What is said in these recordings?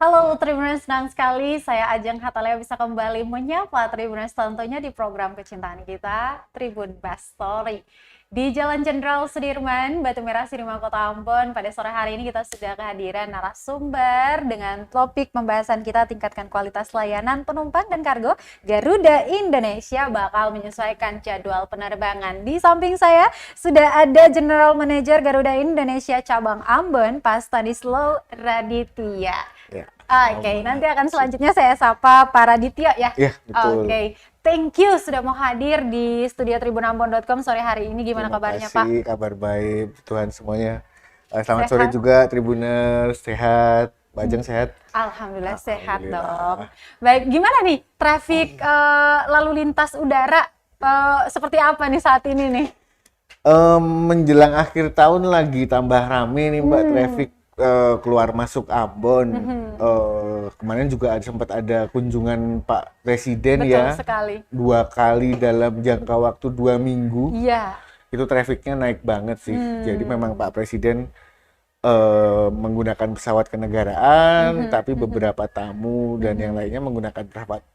Halo Tribuners, senang sekali saya Ajeng Hatalea bisa kembali menyapa Tribuners tentunya di program kecintaan kita, Tribun Best Story. Di Jalan Jenderal Sudirman, Batu Merah, Sirima, Kota Ambon, pada sore hari ini kita sudah kehadiran narasumber dengan topik pembahasan kita tingkatkan kualitas layanan penumpang dan kargo. Garuda Indonesia bakal menyesuaikan jadwal penerbangan. Di samping saya sudah ada General Manager Garuda Indonesia Cabang Ambon, Pak Stanislaw Raditya. Ya, Oke, nanti akan selanjutnya saya sapa Pak Raditya ya. ya betul. Oke, thank you sudah mau hadir di studio tribunambon.com sore hari ini. Gimana kabarnya Pak? Terima kasih, kabar baik, Tuhan semuanya. Selamat Sehat? sore juga Tribuners, sehat. Bajeng sehat? Alhamdulillah sehat Alhamdulillah. dong. Baik, gimana nih traffic lalu lintas udara seperti apa nih saat ini nih? Menjelang akhir tahun lagi tambah rame nih Mbak, traffic keluar masuk Ambon. Kemarin juga sempat ada kunjungan Pak Presiden. Betul ya, sekali. 2 kali dalam jangka waktu 2 minggu. Iya. Itu trafficnya naik banget sih. Jadi memang Pak Presiden menggunakan pesawat kenegaraan, tapi beberapa tamu dan yang lainnya menggunakan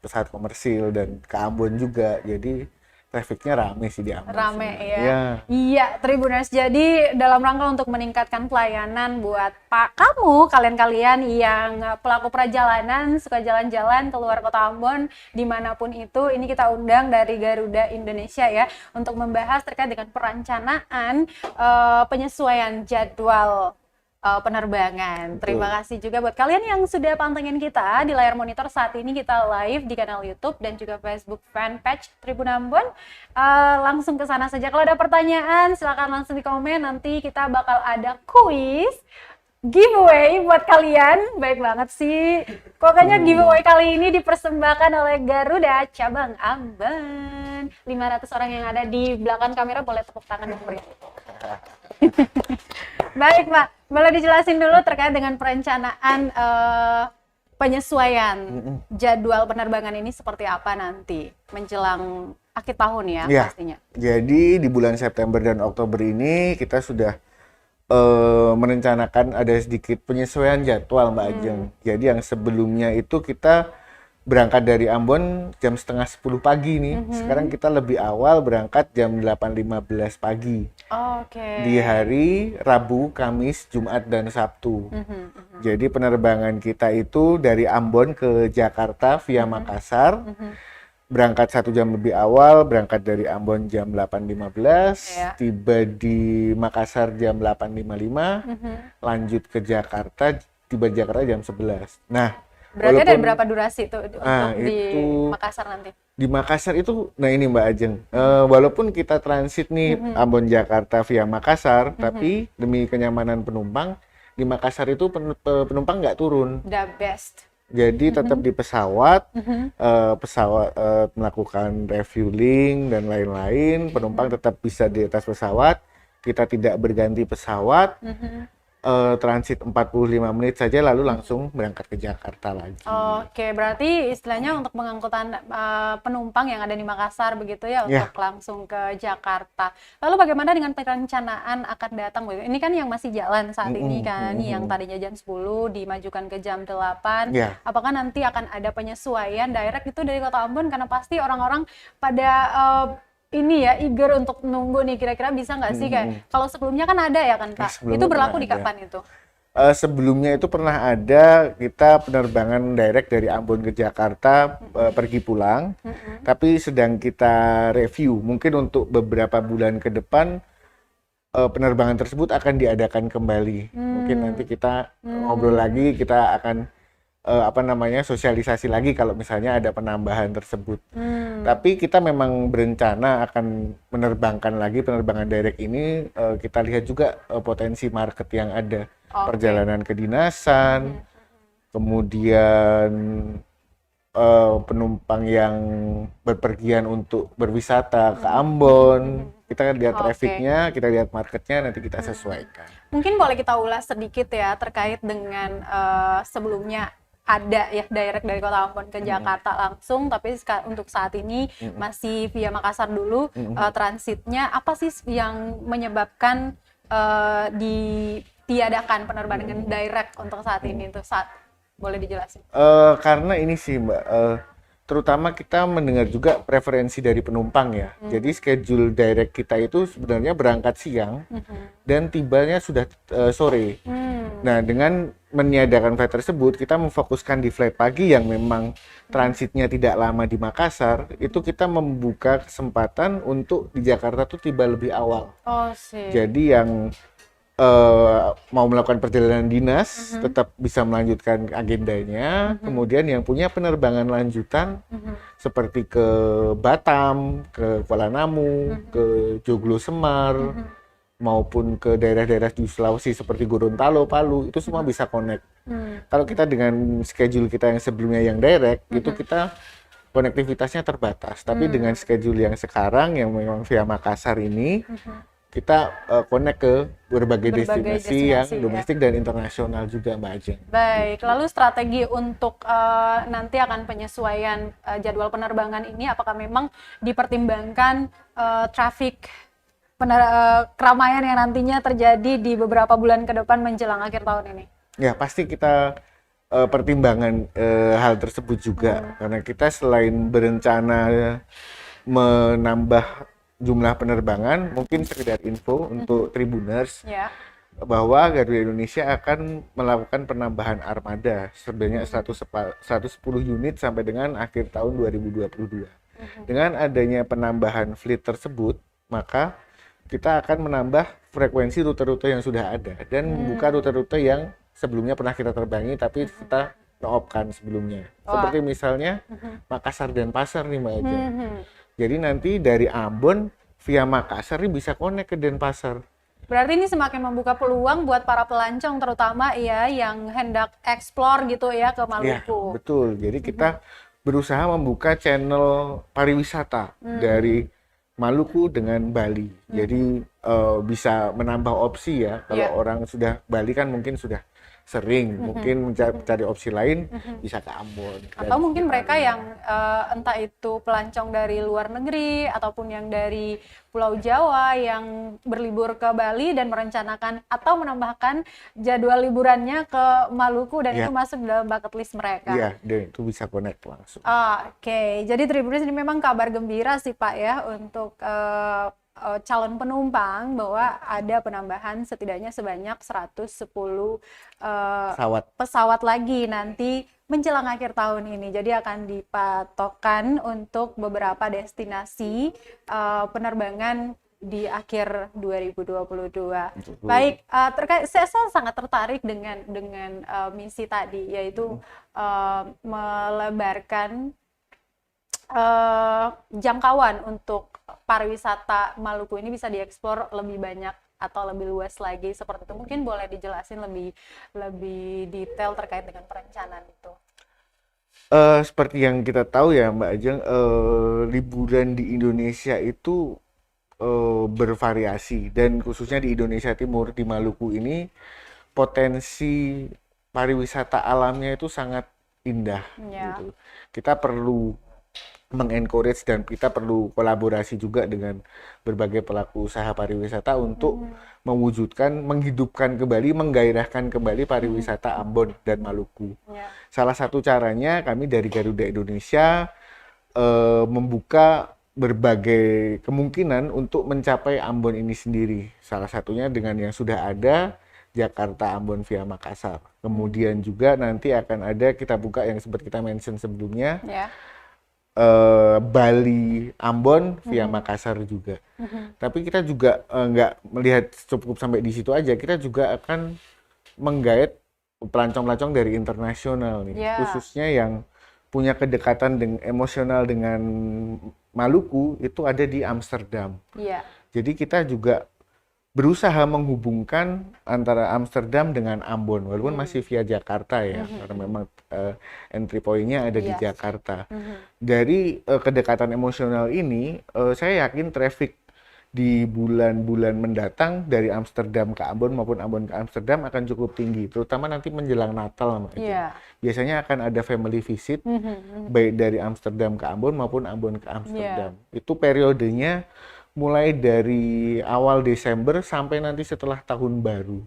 pesawat komersil dan ke Ambon juga. Jadi trafficnya rame sih di Ambon. Rame sebenarnya. ya. Ya. Iya, Tribuners. Jadi dalam rangka untuk meningkatkan pelayanan buat kalian-kalian yang pelaku perjalanan, suka jalan-jalan keluar kota Ambon, dimanapun itu, ini kita undang dari Garuda Indonesia ya, untuk membahas terkait dengan perencanaan penyesuaian jadwal penerbangan. Betul. Terima kasih juga buat kalian yang sudah pantengin kita di layar monitor. Saat ini kita live di kanal YouTube dan juga Facebook fanpage Tribun Ambon. Langsung ke sana saja. Kalau ada pertanyaan silakan langsung di komen. Nanti kita bakal ada kuis giveaway buat kalian. Baik banget sih. Pokoknya giveaway kali ini dipersembahkan oleh Garuda Cabang Ambon. 500 orang yang ada di belakang kamera boleh tepuk tangan dulu ya. Baik Pak, boleh dijelasin dulu terkait dengan perencanaan penyesuaian jadwal penerbangan ini seperti apa nanti menjelang akhir tahun ya, Ya, pastinya. jadi di bulan September dan Oktober ini kita sudah merencanakan ada sedikit penyesuaian jadwal Mbak Ajeng. Jadi yang sebelumnya itu kita berangkat dari Ambon jam setengah 10 pagi nih. Sekarang kita lebih awal berangkat jam 8.15 pagi. Oke. Di hari Rabu, Kamis, Jumat, dan Sabtu. Jadi penerbangan kita itu dari Ambon ke Jakarta via Makassar. Berangkat 1 jam lebih awal, berangkat dari Ambon jam 8.15, Ya. tiba di Makassar jam 8.55, lanjut ke Jakarta, tiba di Jakarta jam 11. Nah, Berarti ada berapa durasi tuh untuk di itu Makassar nanti? di Makassar itu, nah ini Mbak Ajeng, walaupun kita transit nih Ambon Jakarta via Makassar, tapi demi kenyamanan penumpang, di Makassar itu penumpang nggak turun. The best. Jadi tetap di pesawat, melakukan refueling dan lain-lain, penumpang tetap bisa di atas pesawat, kita tidak berganti pesawat, transit 45 menit saja lalu langsung berangkat ke Jakarta lagi. Oke, berarti istilahnya untuk pengangkutan penumpang yang ada di Makassar begitu ya, untuk langsung ke Jakarta. Lalu bagaimana dengan perencanaan akan datang? Ini kan yang masih jalan saat ini kan, yang tadinya jam 10 dimajukan ke jam 8. Ya. Apakah nanti akan ada penyesuaian direct itu dari Kota Ambon? Karena pasti orang-orang pada ini ya, eager untuk nunggu nih, kira-kira bisa nggak sih kayak, kalau sebelumnya kan ada ya kan Pak? Sebelumnya Itu berlaku pernah di ada. kapan itu? Sebelumnya itu pernah ada kita penerbangan direct dari Ambon ke Jakarta pergi pulang, tapi sedang kita review. Mungkin untuk beberapa bulan ke depan penerbangan tersebut akan diadakan kembali. Mungkin nanti kita ngobrol lagi, kita akan sosialisasi lagi kalau misalnya ada penambahan tersebut. Tapi kita memang berencana akan menerbangkan lagi penerbangan direct ini. Kita lihat juga potensi market yang ada. Perjalanan kedinasan, kemudian penumpang yang berpergian untuk berwisata ke Ambon. Kita lihat trafficnya, kita lihat marketnya, nanti kita sesuaikan. Mungkin boleh kita ulas sedikit ya terkait dengan sebelumnya ada ya direct dari Kota Ambon ke Jakarta langsung, tapi untuk saat ini masih via Makassar dulu transitnya. Apa sih yang menyebabkan ditiadakan penerbangan direct untuk saat ini? Untuk saat Boleh dijelasin? Karena ini sih Mbak, terutama kita mendengar juga preferensi dari penumpang ya. Jadi schedule direct kita itu sebenarnya berangkat siang dan tibanya sudah sore. Nah, dengan meniadakan flight tersebut, kita memfokuskan di flight pagi yang memang transitnya tidak lama di Makassar, itu kita membuka kesempatan untuk di Jakarta tuh tiba lebih awal. Oh sih. Jadi yang mau melakukan perjalanan dinas tetap bisa melanjutkan agendanya. Kemudian yang punya penerbangan lanjutan seperti ke Batam, ke Kuala Namu, ke Joglo Semar, maupun ke daerah-daerah di Sulawesi seperti Gorontalo, Palu, itu semua bisa connect. Kalau kita dengan schedule kita yang sebelumnya yang direct, itu kita konektivitasnya terbatas. Tapi dengan schedule yang sekarang yang memang via Makassar ini, kita connect ke berbagai destinasi yang domestik dan internasional juga, Mbak Ajeng. Baik, lalu strategi untuk nanti akan penyesuaian jadwal penerbangan ini, apakah memang dipertimbangkan traffic keramaian yang nantinya terjadi di beberapa bulan ke depan menjelang akhir tahun ini? Ya, pasti kita pertimbangan hal tersebut juga, karena kita selain berencana menambah jumlah penerbangan, mungkin sekedar info untuk Tribuners bahwa Garuda Indonesia akan melakukan penambahan armada sebanyak 110 unit sampai dengan akhir tahun 2022. Dengan adanya penambahan fleet tersebut, maka kita akan menambah frekuensi rute-rute yang sudah ada dan membuka rute-rute yang sebelumnya pernah kita terbangi tapi kita no-opkan sebelumnya. Seperti misalnya Makassar dan Pasar nih Mbak Aja. Jadi nanti dari Ambon via Makassar ini bisa connect ke Denpasar. Berarti ini semakin membuka peluang buat para pelancong terutama ya yang hendak explore gitu ya ke Maluku. Ya, betul. Jadi kita berusaha membuka channel pariwisata dari Maluku dengan Bali. Jadi bisa menambah opsi ya. Kalau orang sudah Bali kan mungkin sudah sering, mungkin mencari opsi lain bisa ke Ambon. Atau mungkin mereka yang entah itu pelancong dari luar negeri ataupun yang dari Pulau Jawa yang berlibur ke Bali dan merencanakan atau menambahkan jadwal liburannya ke Maluku dan itu masuk dalam bucket list mereka. Iya, dan itu bisa connect langsung. Oke, jadi Tribuners ini memang kabar gembira sih Pak ya untuk calon penumpang bahwa ada penambahan setidaknya sebanyak 110 pesawat lagi nanti menjelang akhir tahun ini. Jadi akan dipatokkan untuk beberapa destinasi penerbangan di akhir 2022. Baik, saya sangat tertarik dengan misi tadi, yaitu melebarkan jangkauan untuk pariwisata Maluku ini bisa dieksplor lebih banyak atau lebih luas lagi seperti itu. Mungkin boleh dijelasin lebih detail terkait dengan perencanaan itu. Seperti yang kita tahu ya Mbak Ajeng, liburan di Indonesia itu bervariasi dan khususnya di Indonesia Timur, di Maluku ini potensi pariwisata alamnya itu sangat indah gitu. Kita perlu mengencourage dan kita perlu kolaborasi juga dengan berbagai pelaku usaha pariwisata untuk mewujudkan, menghidupkan kembali, menggairahkan kembali pariwisata Ambon dan Maluku. Salah satu caranya kami dari Garuda Indonesia membuka berbagai kemungkinan untuk mencapai Ambon ini sendiri. Salah satunya dengan yang sudah ada Jakarta Ambon via Makassar. Kemudian juga nanti akan ada kita buka yang sempat kita mention sebelumnya. Bali Ambon via Makassar juga. Tapi kita juga nggak melihat cukup sampai di situ aja. Kita juga akan menggait pelancong-pelancong dari internasional nih, khususnya yang punya kedekatan emosional dengan Maluku itu ada di Amsterdam. Jadi kita juga berusaha menghubungkan antara Amsterdam dengan Ambon, walaupun masih via Jakarta ya, karena memang entry point-nya ada di Jakarta. Dari kedekatan emosional ini, saya yakin traffic di bulan-bulan mendatang dari Amsterdam ke Ambon maupun Ambon ke Amsterdam akan cukup tinggi, terutama nanti menjelang Natal. Biasanya akan ada family visit, baik dari Amsterdam ke Ambon maupun Ambon ke Amsterdam. Itu periodenya mulai dari awal Desember sampai nanti setelah tahun baru.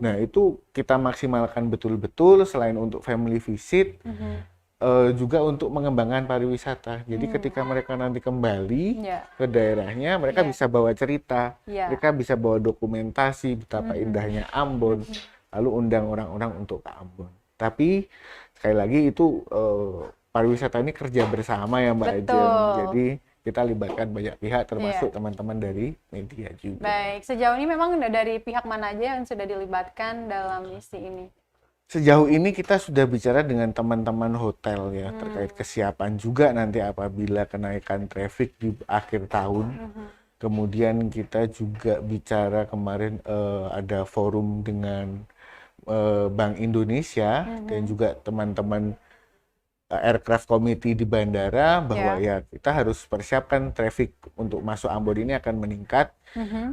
Nah, itu kita maksimalkan betul-betul selain untuk family visit, juga untuk mengembangkan pariwisata. Jadi ketika mereka nanti kembali ke daerahnya, mereka bisa bawa cerita, mereka bisa bawa dokumentasi betapa indahnya Ambon, lalu undang orang-orang untuk ke Ambon. Tapi sekali lagi itu pariwisata ini kerja bersama ya Mbak Ajeng. Jadi kita libatkan banyak pihak termasuk teman-teman dari media juga. Baik, sejauh ini memang dari pihak mana aja yang sudah dilibatkan dalam misi ini? Sejauh ini kita sudah bicara dengan teman-teman hotel ya, terkait kesiapan juga nanti apabila kenaikan traffic di akhir tahun. Kemudian kita juga bicara kemarin ada forum dengan Bank Indonesia dan juga teman-teman aircraft committee di bandara bahwa ya kita harus persiapkan traffic untuk masuk Ambon ini akan meningkat.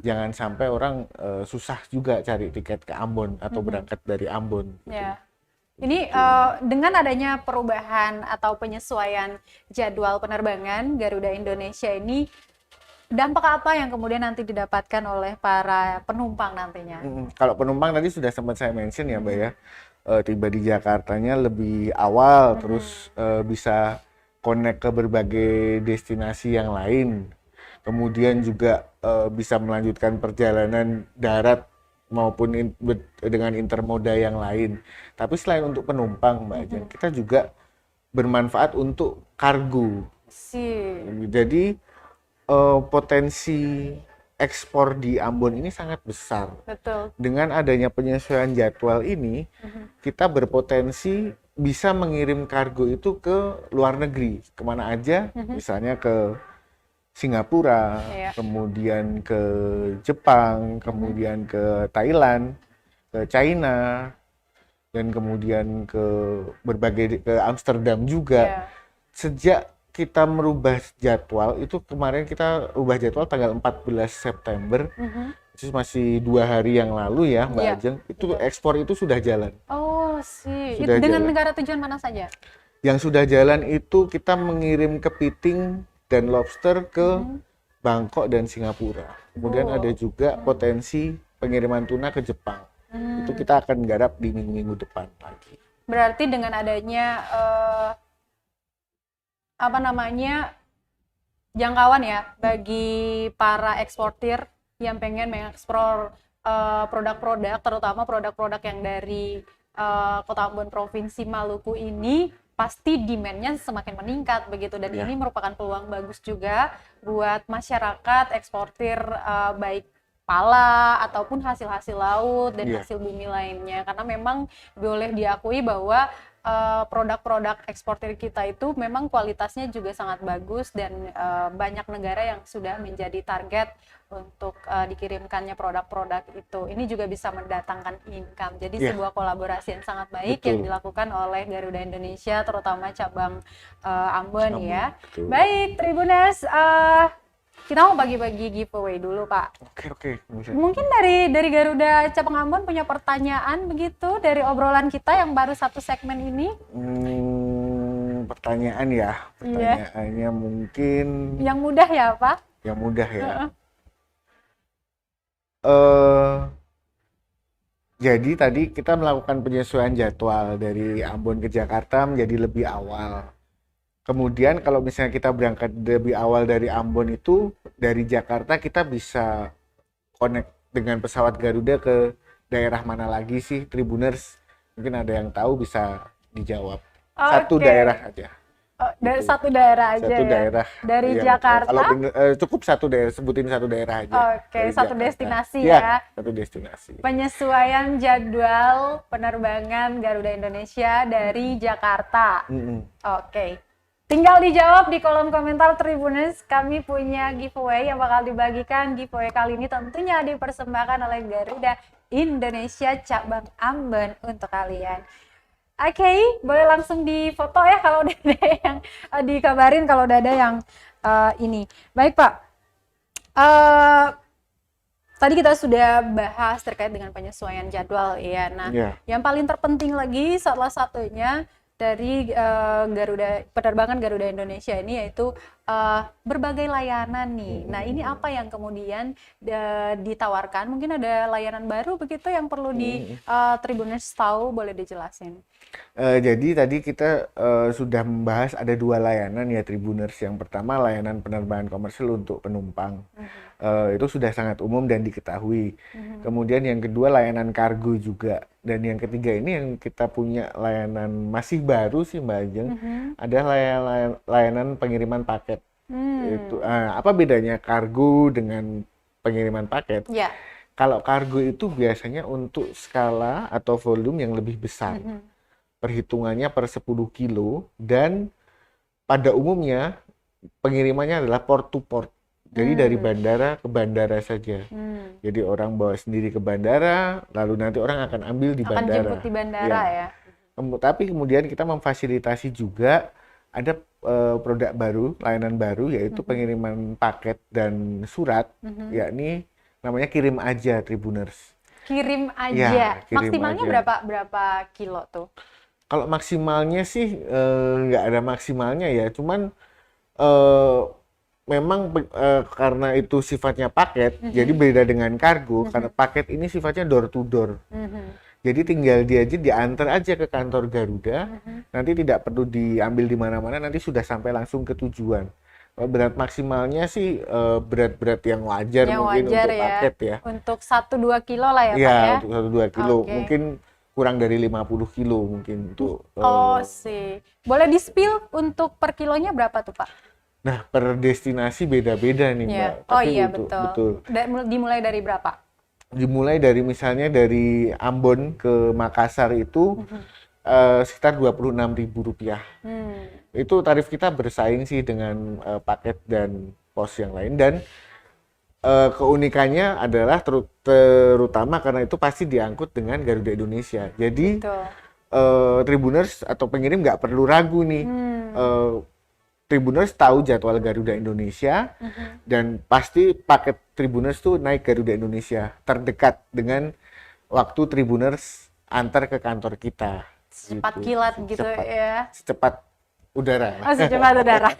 Jangan sampai orang susah juga cari tiket ke Ambon atau berangkat dari Ambon. Ya. Ini dengan adanya perubahan atau penyesuaian jadwal penerbangan Garuda Indonesia ini, dampak apa yang kemudian nanti didapatkan oleh para penumpang nantinya? Kalau penumpang tadi sudah sempat saya mention ya Mbak ya, tiba di Jakartanya lebih awal, terus bisa connect ke berbagai destinasi yang lain. Kemudian juga bisa melanjutkan perjalanan darat maupun dengan intermoda yang lain. Tapi selain untuk penumpang Mbak Ajeng, kita juga bermanfaat untuk kargo. Jadi potensi ekspor di Ambon ini sangat besar. Betul. Dengan adanya penyesuaian jadwal ini, kita berpotensi bisa mengirim kargo itu ke luar negeri, kemana aja, misalnya ke Singapura, kemudian ke Jepang, kemudian ke Thailand, ke China, dan kemudian ke ke Amsterdam juga. Sejak kita merubah jadwal, itu kemarin kita ubah jadwal tanggal 14 September, itu masih 2 hari yang lalu ya Mbak Ajeng, itu ekspor itu sudah jalan. Oh sih, sudah dengan jalan. Negara tujuan mana saja? Yang sudah jalan itu kita mengirim kepiting dan lobster ke Bangkok dan Singapura. Kemudian ada juga potensi pengiriman tuna ke Jepang. Itu kita akan garap di minggu-minggu depan lagi. Berarti dengan adanya jangkauan ya bagi para eksportir yang pengen mengeksplor produk-produk, terutama produk-produk yang dari Kota Ambon Provinsi Maluku ini, pasti demand-nya semakin meningkat begitu, dan ini merupakan peluang bagus juga buat masyarakat eksportir baik pala ataupun hasil-hasil laut dan hasil bumi lainnya, karena memang boleh diakui bahwa produk-produk eksportir kita itu memang kualitasnya juga sangat bagus, dan banyak negara yang sudah menjadi target untuk dikirimkannya produk-produk itu. Ini juga bisa mendatangkan income. Jadi sebuah kolaborasi yang sangat baik yang dilakukan oleh Garuda Indonesia, terutama cabang Ambon ya. Betul. Baik, Tribuners, kita mau bagi-bagi giveaway dulu Pak. Oke. Mungkin dari Garuda cabang Ambon punya pertanyaan begitu dari obrolan kita yang baru satu segmen ini? Pertanyaan ya, pertanyaannya mungkin yang mudah ya Pak? Yang mudah ya. Jadi tadi kita melakukan penyesuaian jadwal dari Ambon ke Jakarta menjadi lebih awal. Kemudian kalau misalnya kita berangkat lebih awal dari Ambon itu, dari Jakarta kita bisa connect dengan pesawat Garuda ke daerah mana lagi sih, Tribuners? Mungkin ada yang tahu, bisa dijawab. Satu daerah aja. Dari satu daerah aja satu daerah. Dari Jakarta? Kalau cukup satu daerah, sebutin satu daerah aja. Satu Jakarta. Destinasi ya. Satu destinasi. Penyesuaian jadwal penerbangan Garuda Indonesia dari Jakarta. Tinggal dijawab di kolom komentar Tribuners. Kami punya giveaway yang bakal dibagikan. Giveaway kali ini tentunya dipersembahkan oleh Garuda Indonesia cabang Ambon untuk kalian. Boleh langsung difoto ya kalau udah ada yang dikabarin kalau udah ada yang ini. Baik Pak, tadi kita sudah bahas terkait dengan penyesuaian jadwal ya. Nah, yang paling terpenting lagi salah satunya dari penerbangan Garuda Indonesia ini, yaitu berbagai layanan nih. Nah, ini apa yang kemudian ditawarkan? Mungkin ada layanan baru begitu yang perlu di Tribuners tahu, boleh dijelasin? Jadi tadi kita sudah membahas ada 2 layanan ya Tribuners. Yang pertama layanan penerbangan komersil untuk penumpang. Itu sudah sangat umum dan diketahui. Kemudian yang kedua layanan kargo juga. Dan yang ketiga ini yang kita punya layanan masih baru sih Mbak Ajeng, ada layanan pengiriman paket. Itu apa bedanya kargo dengan pengiriman paket? Ya. Kalau kargo itu biasanya untuk skala atau volume yang lebih besar. Perhitungannya per 10 kilo dan pada umumnya pengirimannya adalah port to port. Jadi dari bandara ke bandara saja. Jadi orang bawa sendiri ke bandara, lalu nanti orang akan ambil di Akan bandara. jemput di bandara ya. Tapi kemudian kita memfasilitasi juga ada produk baru, layanan baru yaitu pengiriman paket dan surat, yakni namanya kirim aja Tribuners. Kirim aja. Ya, kirim Maksimalnya aja. berapa kilo tuh? Kalau maksimalnya sih nggak ada maksimalnya ya, cuman memang karena itu sifatnya paket, jadi beda dengan kargo, karena paket ini sifatnya door to door. Jadi tinggal diantar aja ke kantor Garuda, nanti tidak perlu diambil di mana-mana, nanti sudah sampai langsung ke tujuan. Berat maksimalnya sih berat-berat yang wajar mungkin wajar untuk paket ya. Untuk 1-2 kilo lah ya Pak Ya, ya? untuk 1-2 kilo, Oke. mungkin kurang dari 50 kilo mungkin untuk Oh sih. Boleh di-spill untuk per kilonya berapa tuh Pak? Nah, per destinasi beda-beda nih, Ya. Mbak. Oh Tapi iya itu betul. Dimulai dari berapa? Dimulai dari misalnya dari Ambon ke Makassar itu sekitar Rp26.000. Itu tarif kita bersaing sih dengan paket dan pos yang lain, dan keunikannya adalah terutama karena itu pasti diangkut dengan Garuda Indonesia. Jadi Betul. Tribuners atau pengirim nggak perlu ragu nih. Tribuners tahu jadwal Garuda Indonesia dan pasti paket Tribuners tuh naik Garuda Indonesia terdekat dengan waktu Tribuners antar ke kantor kita. Cepat Gitu. kilat gitu ya. Secepat udara. Oh, secepat udara.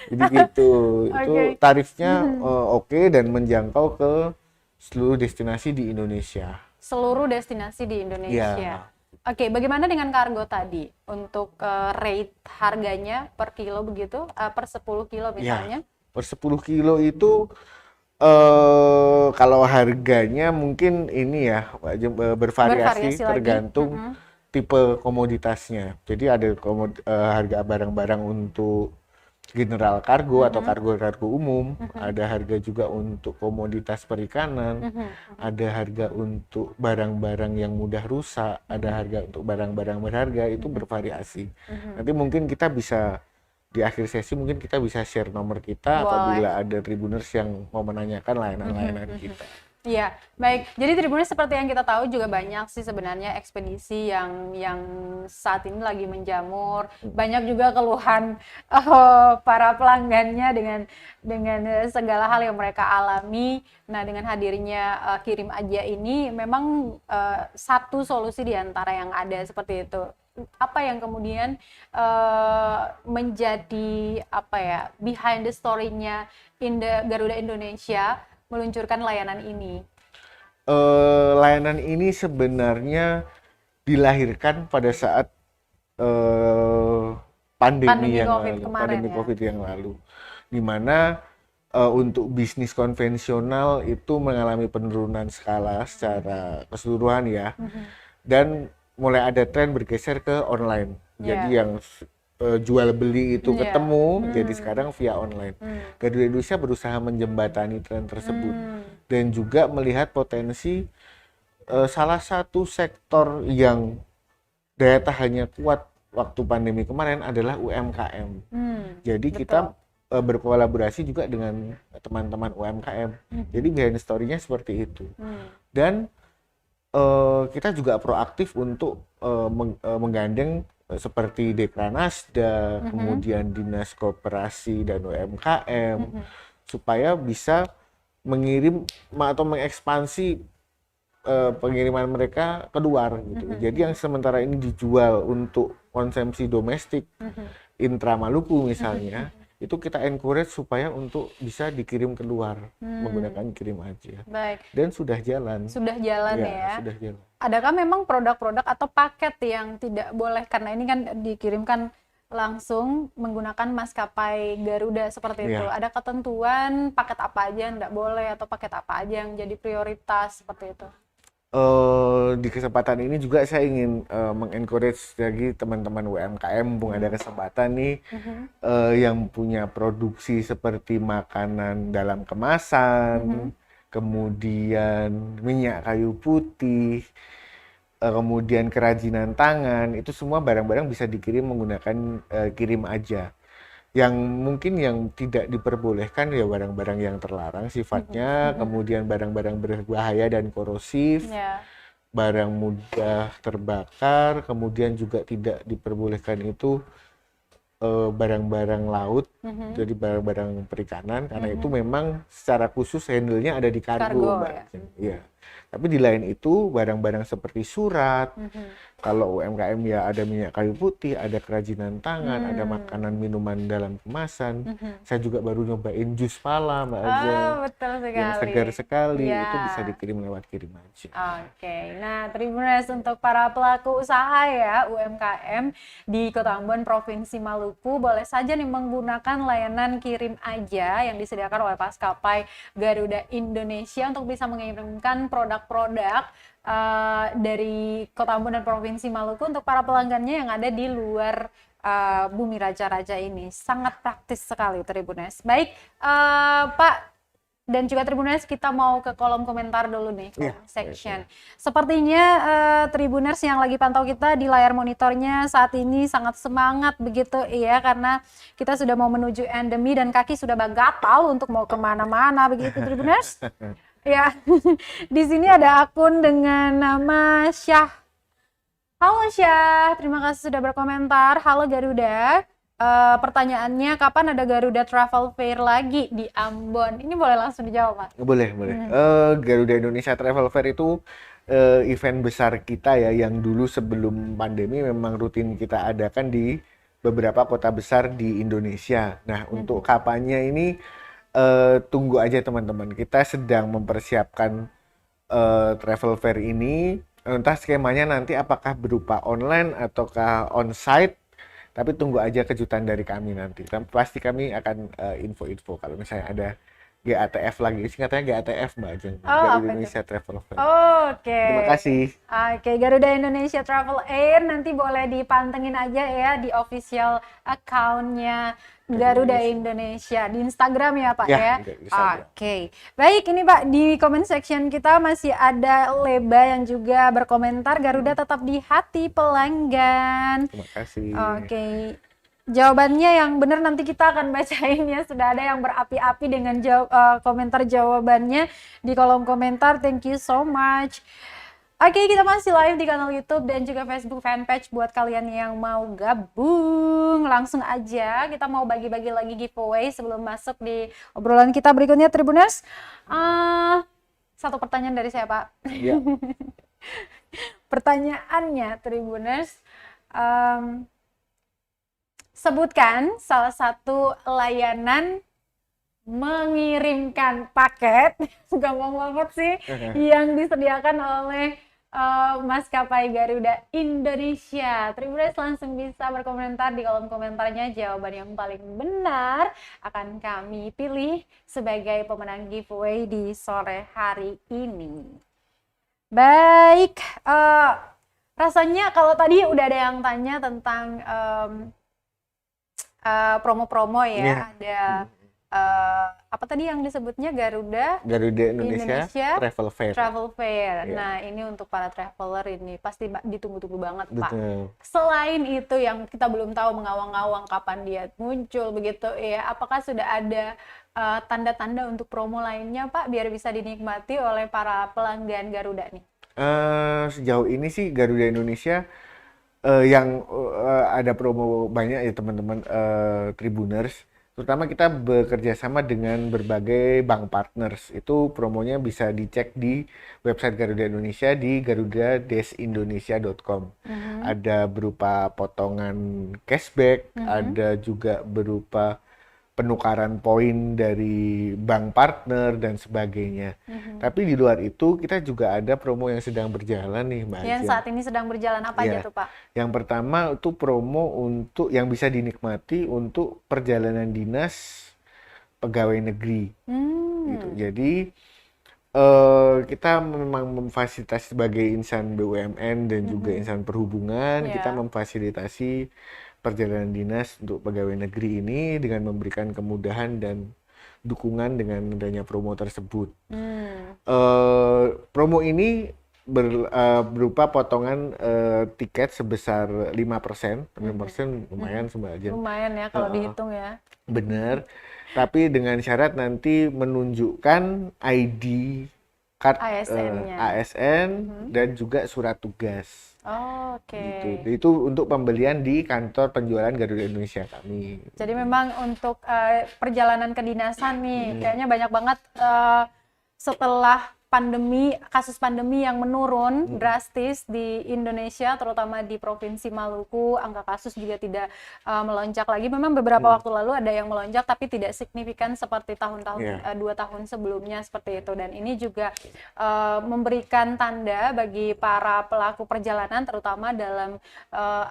Jadi gitu. Itu Oke. tarifnya oke dan menjangkau ke seluruh destinasi di Indonesia. Seluruh destinasi di Indonesia. Ya. Oke, bagaimana dengan kargo tadi? Untuk rate harganya per kilo begitu, per 10 kilo misalnya? Ya, per 10 kilo itu kalau harganya mungkin ini ya bervariasi Bervariasi lagi. tergantung tipe komoditasnya. Jadi ada harga barang-barang untuk general kargo atau kargo-kargo umum, ada harga juga untuk komoditas perikanan, ada harga untuk barang-barang yang mudah rusak, ada harga untuk barang-barang berharga, itu bervariasi. Nanti mungkin kita bisa di akhir sesi mungkin kita bisa share nomor kita apabila ada Tribuners yang mau menanyakan layanan-layanan kita. Iya, baik. Jadi Tribuners seperti yang kita tahu juga banyak sih sebenarnya ekspedisi yang saat ini lagi menjamur. Banyak juga keluhan para pelanggannya dengan segala hal yang mereka alami. Nah, dengan hadirnya kirim aja ini memang satu solusi di antara yang ada seperti itu. Apa yang kemudian menjadi behind the story-nya Garuda Indonesia meluncurkan layanan ini? Layanan ini sebenarnya dilahirkan pada saat pandemi COVID yang lalu, di mana untuk bisnis konvensional itu mengalami penurunan skala secara keseluruhan ya, dan mulai ada tren bergeser ke online. Jadi yang jual beli itu ketemu, jadi sekarang via online. Garuda Indonesia berusaha menjembatani tren tersebut dan juga melihat potensi salah satu sektor yang daya tahannya kuat waktu pandemi kemarin adalah UMKM. Jadi kita berkolaborasi juga dengan teman-teman UMKM. Jadi behind story-nya seperti itu. Dan kita juga proaktif untuk menggandeng seperti Dekranasda, kemudian Dinas Koperasi dan UMKM, supaya bisa mengirim atau mengekspansi pengiriman mereka keluar gitu. Jadi yang sementara ini dijual untuk konsumsi domestik intra Maluku misalnya, itu kita encourage supaya untuk bisa dikirim keluar menggunakan kirim aja. Baik. Dan sudah jalan. Sudah jalan ya. Sudah jalan. Adakah memang produk-produk atau paket yang tidak boleh karena ini kan dikirimkan langsung menggunakan maskapai Garuda seperti itu? Ada ketentuan paket apa aja yang tidak boleh atau paket apa aja yang jadi prioritas seperti itu? Di kesempatan ini juga saya ingin mengencourage lagi teman-teman UMKM, ada kesempatan nih yang punya produksi seperti makanan dalam kemasan, kemudian minyak kayu putih, kemudian kerajinan tangan, itu semua barang-barang bisa dikirim menggunakan kirim aja. Yang mungkin yang tidak diperbolehkan ya barang-barang yang terlarang sifatnya, kemudian barang-barang berbahaya dan korosif, barang mudah terbakar, kemudian juga tidak diperbolehkan itu barang-barang laut, jadi barang-barang perikanan, karena itu memang secara khusus handle-nya ada di kargo, Mbak. Iya. Tapi di lain itu barang-barang seperti surat, kalau UMKM ya ada minyak kayu putih, ada kerajinan tangan, ada makanan minuman dalam kemasan. Saya juga baru nyobain jus pala, Mbak Ajeng. Betul sekali. Yang segar sekali, itu bisa dikirim lewat kirim aja. Oke, nah Tribuners untuk para pelaku usaha ya UMKM di Kota Ambon, Provinsi Maluku, boleh saja nih menggunakan layanan kirim aja yang disediakan oleh maskapai Garuda Indonesia untuk bisa mengirimkan produk-produk dari Kota Ambon dan Provinsi Maluku untuk para pelanggannya yang ada di luar Bumi Raja-Raja ini. Sangat praktis sekali Tribuners. Baik, Pak dan juga Tribuners, kita mau ke kolom komentar dulu nih, section. Sepertinya Tribuners yang lagi pantau kita di layar monitornya saat ini sangat semangat begitu ya, karena kita sudah mau menuju endemi dan kaki sudah gatal untuk mau kemana-mana begitu Tribuners. Ya, di sini ada akun dengan nama Syah. Halo Syah, terima kasih sudah berkomentar. Halo Garuda. Pertanyaannya, kapan ada Garuda Travel Fair lagi di Ambon? Ini boleh langsung dijawab, Pak? Boleh. Garuda Indonesia Travel Fair itu event besar kita ya, yang dulu sebelum pandemi memang rutin kita adakan di beberapa kota besar di Indonesia. Nah, untuk kapannya ini tunggu aja teman-teman. Kita sedang mempersiapkan travel fair ini. Entah skemanya nanti apakah berupa online ataukah on-site. Tapi tunggu aja kejutan dari kami nanti. Pasti kami akan info-info kalau misalnya ada GATF lagi. Singkatnya GATF, Mbak Ajeng. Garuda Indonesia Travel Fair. Oke. Terima kasih. Oke, Garuda Indonesia Travel Air nanti boleh dipantengin aja ya di official account-nya Garuda Indonesia di Instagram ya Pak ya. Oke. Baik, ini Pak di comment section kita masih ada Leba yang juga berkomentar, Garuda tetap di hati pelanggan. Terima kasih. Oke. Jawabannya yang benar nanti kita akan bacain ya. Sudah ada yang berapi-api dengan komentar jawabannya di kolom komentar. Thank you so much. Oke, kita masih live di kanal YouTube dan juga Facebook fanpage. Buat kalian yang mau gabung, langsung aja. Kita mau bagi-bagi lagi giveaway sebelum masuk di obrolan kita berikutnya, Tribuners. Satu pertanyaan dari saya, Pak. Ya. Pertanyaannya, Tribuners, sebutkan salah satu layanan mengirimkan paket, gampang banget sih, yang disediakan oleh maskapai Garuda Indonesia. Tribuners langsung bisa berkomentar di kolom komentarnya. Jawaban yang paling benar akan kami pilih sebagai pemenang giveaway di sore hari ini. Baik, rasanya kalau tadi udah ada yang tanya tentang promo-promo ya, ada apa tadi yang disebutnya Garuda Indonesia Travel Fair. Yeah. Nah, ini untuk para traveler ini pasti ditunggu-tunggu banget, Pak. Selain itu yang kita belum tahu mengawang-awang kapan dia muncul begitu ya, apakah sudah ada tanda-tanda untuk promo lainnya, Pak, biar bisa dinikmati oleh para pelanggan Garuda nih? Sejauh ini sih Garuda Indonesia yang ada promo banyak ya teman-teman Tribuners. Terutama kita bekerja sama dengan berbagai bank partners. Itu promonya bisa dicek di website Garuda Indonesia di garuda-indonesia.com. Ada berupa potongan cashback, ada juga berupa penukaran poin dari bank partner dan sebagainya. Tapi di luar itu kita juga ada promo yang sedang berjalan nih, Mbak Yang Ajeng. saat ini sedang berjalan apa aja Ya, tuh, Pak? yang pertama itu promo untuk yang bisa dinikmati untuk perjalanan dinas pegawai negeri gitu. Jadi kita memang memfasilitasi sebagai insan BUMN dan juga insan perhubungan, kita Ya. memfasilitasi perjalanan dinas untuk pegawai negeri ini dengan memberikan kemudahan dan dukungan dengan adanya promo tersebut. Promo ini berupa potongan tiket sebesar 5%. 5% lumayan aja. Lumayan ya kalau dihitung ya. Bener. Tapi dengan syarat nanti menunjukkan ID card ASN-nya. ASN dan juga surat tugas. Oke. Gitu. Itu untuk pembelian di kantor penjualan Garuda Indonesia kami. Jadi memang untuk perjalanan kedinasan nih, kayaknya banyak banget setelah pandemi, kasus pandemi yang menurun drastis di Indonesia, terutama di Provinsi Maluku, angka kasus juga tidak melonjak lagi. Memang beberapa waktu lalu ada yang melonjak, tapi tidak signifikan seperti tahun-tahun 2 tahun sebelumnya seperti itu. Dan ini juga memberikan tanda bagi para pelaku perjalanan, terutama dalam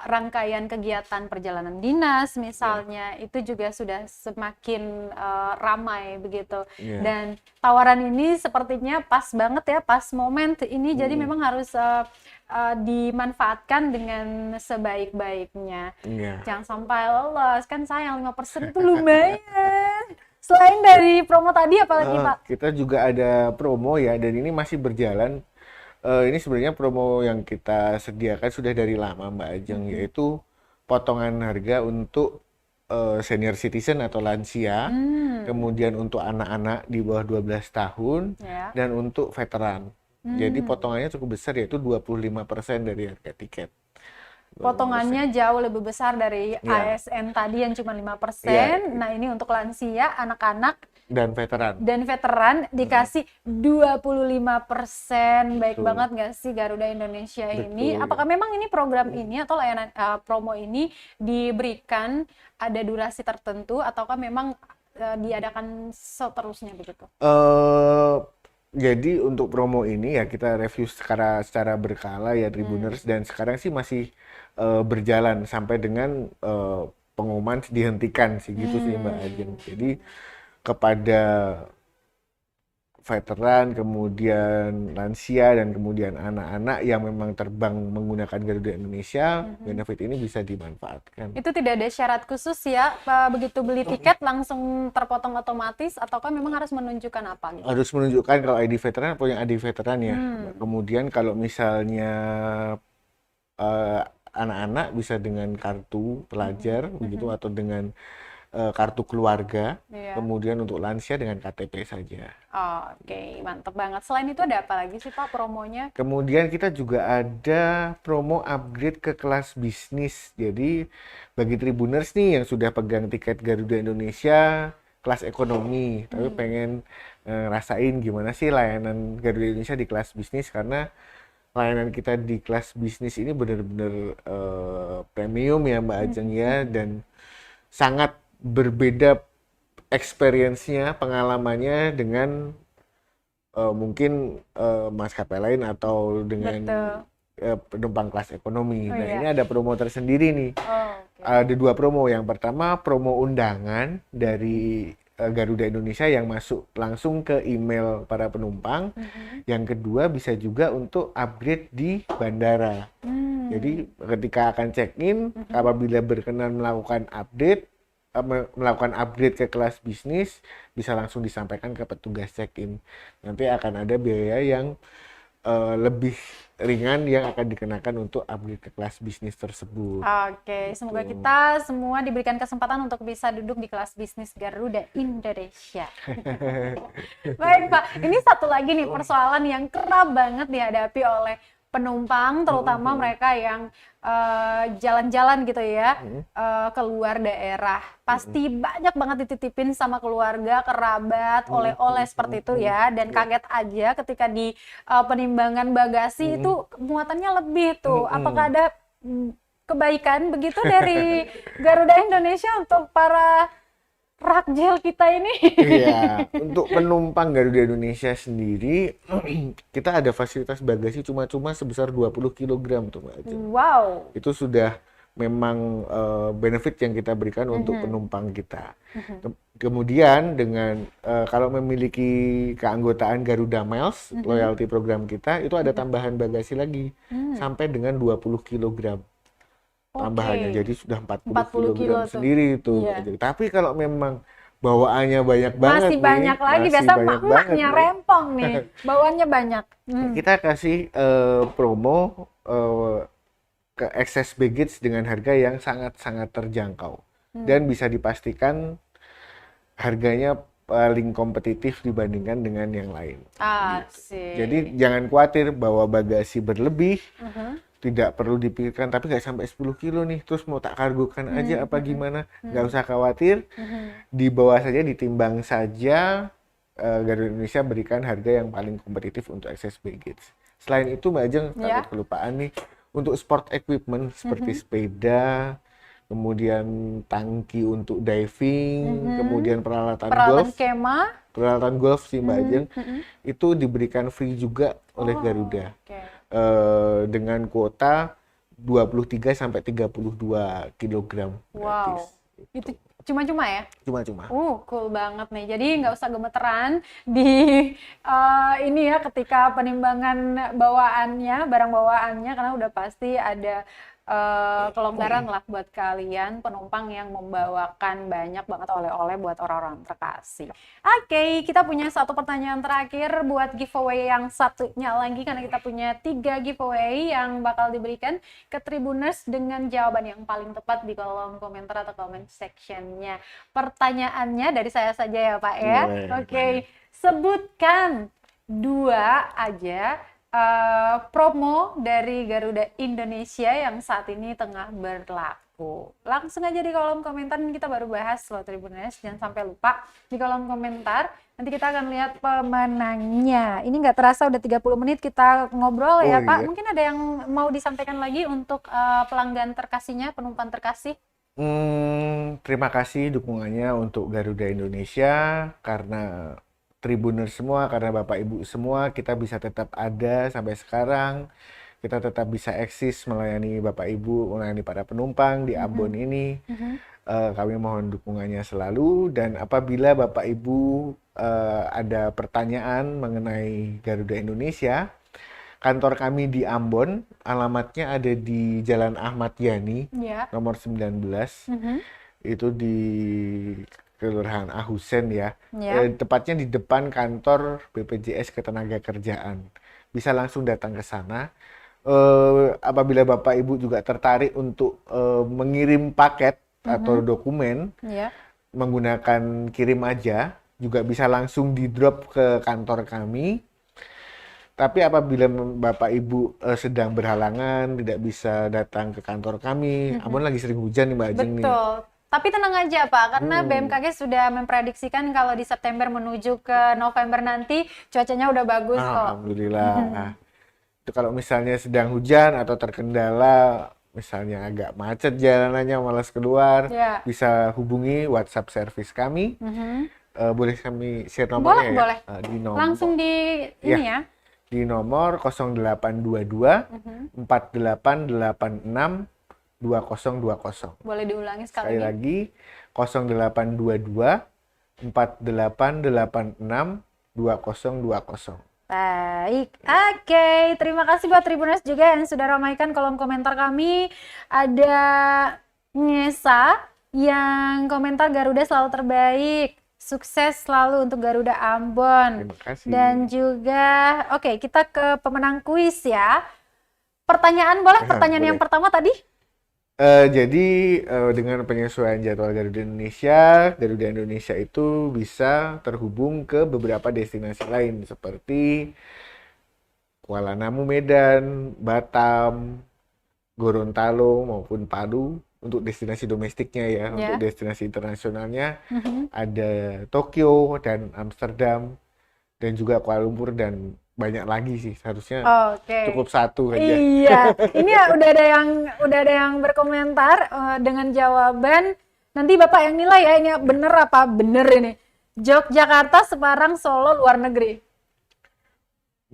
rangkaian kegiatan perjalanan dinas, misalnya, itu juga sudah semakin ramai begitu. Dan tawaran ini sepertinya pas banget ya, pas momen ini. Jadi memang harus dimanfaatkan dengan sebaik-baiknya. Jangan sampai lolos, kan sayang 5% itu lumayan. Selain dari promo tadi apalagi Pak? Kita juga ada promo ya, dan ini masih berjalan. Ini sebenarnya promo yang kita sediakan sudah dari lama, Mbak Ajeng, yaitu potongan harga untuk senior citizen atau lansia, kemudian untuk anak-anak di bawah 12 tahun, dan untuk veteran. Jadi potongannya cukup besar, yaitu 25% dari harga tiket. Potongannya jauh lebih besar dari ASN tadi yang cuma 5%. Nah, ini untuk lansia, anak-anak, dan veteran dikasih 25%. Baik banget nggak sih Garuda Indonesia ini? Apakah memang ini program ini atau layanan promo ini diberikan ada durasi tertentu, ataukah memang diadakan seterusnya begitu? Jadi untuk promo ini ya kita review secara berkala ya Tribuners, dan sekarang sih masih berjalan sampai dengan pengumuman dihentikan sih gitu sih Mbak Ajeng. Jadi kepada veteran, kemudian lansia, dan kemudian anak-anak yang memang terbang menggunakan Garuda Indonesia, benefit ini bisa dimanfaatkan. Itu tidak ada syarat khusus ya, begitu beli tiket langsung terpotong otomatis, ataukah memang harus menunjukkan apa gitu? Harus menunjukkan kalau ID veteran, punya ID veteran ya. Kemudian kalau misalnya anak-anak bisa dengan kartu pelajar begitu, atau dengan kartu keluarga. Kemudian untuk lansia dengan KTP saja. Oke, mantep banget. Selain itu ada apa lagi sih Pak promonya? Kemudian kita juga ada promo upgrade ke kelas bisnis. Jadi bagi Tribuners nih yang sudah pegang tiket Garuda Indonesia kelas ekonomi, tapi pengen ngerasain gimana sih layanan Garuda Indonesia di kelas bisnis, karena layanan kita di kelas bisnis ini benar-benar premium ya Mbak Ajeng ya, dan sangat berbeda experience-nya, pengalamannya dengan mungkin maskapai lain atau dengan penumpang kelas ekonomi. Nah, ini ada promo tersendiri nih. Ada 2 promo. Yang pertama promo undangan dari Garuda Indonesia yang masuk langsung ke email para penumpang. Yang kedua bisa juga untuk upgrade di bandara. Jadi ketika akan check-in, apabila berkenan melakukan upgrade ke kelas bisnis, bisa langsung disampaikan ke petugas check-in. Nanti akan ada biaya yang lebih ringan yang akan dikenakan untuk upgrade ke kelas bisnis tersebut. Oke, semoga kita semua diberikan kesempatan untuk bisa duduk di kelas bisnis Garuda Indonesia. Baik Pak, ini satu lagi nih persoalan yang kerap banget dihadapi oleh penumpang, terutama mereka yang jalan-jalan gitu ya, keluar daerah. Pasti banyak banget dititipin sama keluarga, kerabat, oleh-oleh seperti itu ya. Dan kaget aja ketika di penimbangan bagasi itu muatannya lebih tuh. Apakah ada kebaikan begitu dari Garuda Indonesia untuk para rakjel kita ini? Iya, untuk penumpang Garuda Indonesia sendiri, kita ada fasilitas bagasi cuma-cuma sebesar 20 kilogram tuh Mbak Ajeng. Wow. Itu sudah memang benefit yang kita berikan untuk penumpang kita. Kemudian dengan kalau memiliki keanggotaan Garuda Miles, loyalty program kita, itu ada tambahan bagasi lagi sampai dengan 20 kilogram tambahannya. Jadi sudah 40 kilogram kilo tuh. sendiri itu. Iya. Tapi kalau memang bawaannya banyak banget Masih banyak lagi, masih biasa banyak banget emak-emaknya nih. rempong nih, bawaannya banyak. Kita kasih promo ke excess baggage dengan harga yang sangat-sangat terjangkau dan bisa dipastikan harganya paling kompetitif dibandingkan dengan yang lain. Asik. Jadi jangan khawatir bahwa bagasi berlebih, tidak perlu dipikirkan, tapi nggak sampai 10 kilo nih, terus mau tak kargokan aja apa gimana, nggak usah khawatir, di bawah saja, ditimbang saja, Garuda Indonesia berikan harga yang paling kompetitif untuk excess baggage. Selain itu Mbak Ajeng, takut kelupaan nih, untuk sport equipment seperti sepeda, kemudian tangki untuk diving, kemudian peralatan golf, kemah, peralatan golf sih Mbak Ajeng, itu diberikan free juga oleh Garuda. Dengan kuota 23 sampai 32 kilogram gratis. Itu cuma-cuma ya? Cuma-cuma. Cool banget nih. Jadi nggak usah gemeteran di ini ya, ketika penimbangan bawaannya, barang bawaannya, karena udah pasti ada kelonggaran lah buat kalian penumpang yang membawakan banyak banget oleh-oleh buat orang-orang terkasih. Oke, kita punya satu pertanyaan terakhir buat giveaway yang satunya lagi, karena kita punya 3 giveaway yang bakal diberikan ke Tribuners dengan jawaban yang paling tepat di kolom komentar atau comment sectionnya. Pertanyaannya dari saya saja ya Pak ya. Oke, sebutkan 2 aja promo dari Garuda Indonesia yang saat ini tengah berlaku. Langsung aja di kolom komentar, kita baru bahas loh Tribuners. Jangan sampai lupa di kolom komentar. Nanti kita akan lihat pemenangnya. Ini nggak terasa udah 30 menit kita ngobrol ya Pak. Iya. Mungkin ada yang mau disampaikan lagi untuk pelanggan terkasihnya, penumpang terkasih? Terima kasih dukungannya untuk Garuda Indonesia, karena Tribuners semua, karena Bapak Ibu semua, kita bisa tetap ada sampai sekarang. Kita tetap bisa eksis melayani Bapak Ibu, melayani para penumpang di Ambon ini. Kami mohon dukungannya selalu, dan apabila Bapak Ibu ada pertanyaan mengenai Garuda Indonesia, kantor kami di Ambon, alamatnya ada di Jalan Ahmad Yani, nomor 19. Itu di Kelurahan Ahusen ya. Tepatnya di depan kantor BPJS Ketenagakerjaan. Bisa langsung datang ke sana. Apabila Bapak Ibu juga tertarik untuk mengirim paket atau dokumen menggunakan kirim aja, juga bisa langsung di drop ke kantor kami. Tapi apabila Bapak Ibu sedang berhalangan, tidak bisa datang ke kantor kami, Ambon lagi sering hujan nih Mbak Ajeng nih. Betul. Tapi tenang aja Pak, karena BMKG sudah memprediksikan kalau di September menuju ke November nanti cuacanya udah bagus kok. Alhamdulillah. Itu kalau misalnya sedang hujan atau terkendala, misalnya agak macet jalanannya, malas keluar, bisa hubungi WhatsApp service kami. Boleh kami share nomornya ya? Boleh. Di nomor, langsung di ini ya. Di nomor 0822 4886 2020. Boleh diulangi Sekali lagi 0822 4886 2020. Baik, oke. Terima kasih buat Tribuners juga yang sudah ramaikan kolom komentar kami. Ada Ngesa yang komentar Garuda selalu terbaik. Sukses selalu untuk Garuda Ambon. Terima kasih. Dan juga, oke, kita ke pemenang kuis ya. Pertanyaan boleh? Pertanyaan yang pertama tadi? Jadi dengan penyesuaian jadwal Garuda Indonesia itu bisa terhubung ke beberapa destinasi lain seperti Kuala Namu Medan, Batam, Gorontalo maupun Palu untuk destinasi domestiknya ya. Untuk destinasi internasionalnya ada Tokyo dan Amsterdam dan juga Kuala Lumpur dan banyak lagi sih, seharusnya cukup satu aja. Iya, ini ya udah ada yang berkomentar dengan jawaban. Nanti Bapak yang nilai ya, ini bener apa bener ini. Yogyakarta, Semarang, Solo, luar negeri.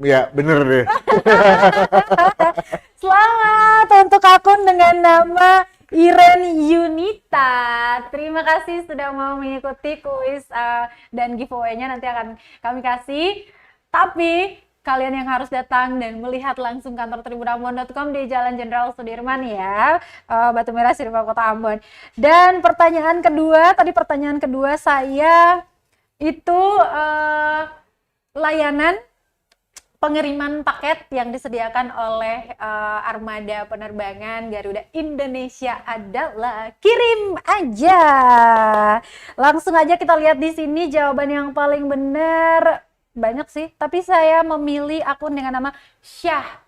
Ya, bener deh. Selamat untuk akun dengan nama Iren Yunita. Terima kasih sudah mau mengikuti kuis dan giveaway-nya nanti akan kami kasih. Tapi kalian yang harus datang dan melihat langsung kantor tribunambon.com di Jalan Jenderal Sudirman ya, Batu Merah Sirma Kota Ambon. Dan pertanyaan kedua saya itu layanan pengiriman paket yang disediakan oleh armada penerbangan Garuda Indonesia adalah kirim aja. Langsung aja kita lihat di sini jawaban yang paling benar. Banyak sih, tapi saya memilih akun dengan nama Syah.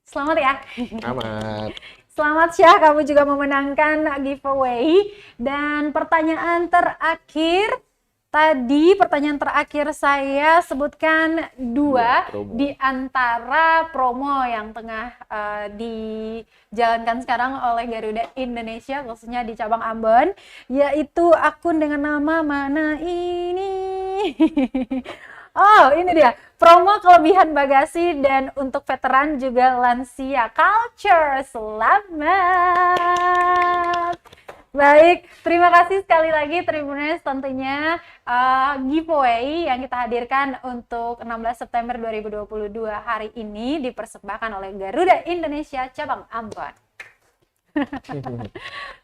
Selamat ya. Selamat. Selamat Syah, kamu juga memenangkan giveaway. Dan pertanyaan terakhir saya sebutkan dua di antara promo yang tengah dijalankan sekarang oleh Garuda Indonesia, khususnya di cabang Ambon, yaitu akun dengan nama mana ini? Oh, ini dia. Promo kelebihan bagasi dan untuk veteran juga lansia culture. Selamat. Baik, terima kasih sekali lagi Tribuners, tentunya giveaway yang kita hadirkan untuk 16 September 2022 hari ini dipersembahkan oleh Garuda Indonesia cabang Ambon.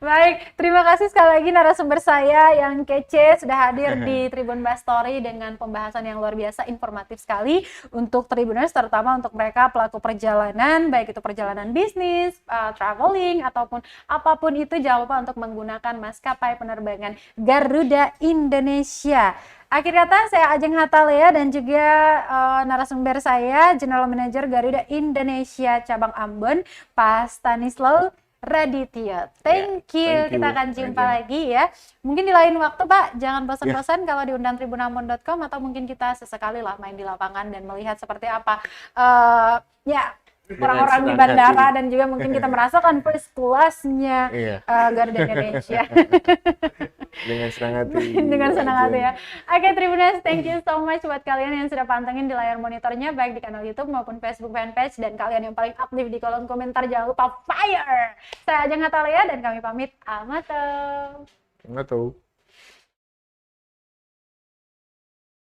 Baik, terima kasih sekali lagi narasumber saya yang kece sudah hadir di Tribun Bas Story dengan pembahasan yang luar biasa informatif sekali untuk Tribuners, terutama untuk mereka pelaku perjalanan, baik itu perjalanan bisnis, traveling ataupun apapun itu, jangan lupa untuk menggunakan maskapai penerbangan Garuda Indonesia. Akhir kata saya Ajeng Hatalea dan juga narasumber saya General Manager Garuda Indonesia cabang Ambon, Pak Stanislaw Raditya. Thank you. Kita akan jumpa lagi ya. Mungkin di lain waktu Pak, jangan bosan-bosan kalau diundang tribunambon.com atau mungkin kita sesekali lah main di lapangan dan melihat seperti apa orang-orang di bandara dan juga mungkin kita merasakan first class-nya Garuda Indonesia. Dengan senang hati. Dengan senang hati ya. Oke, Tribuners, thank you so much buat kalian yang sudah pantengin di layar monitornya baik di kanal YouTube maupun Facebook fanpage, dan kalian yang paling aktif di kolom komentar, jangan lupa fire. Saya Ajeng Hatalea dan kami pamit. Amato.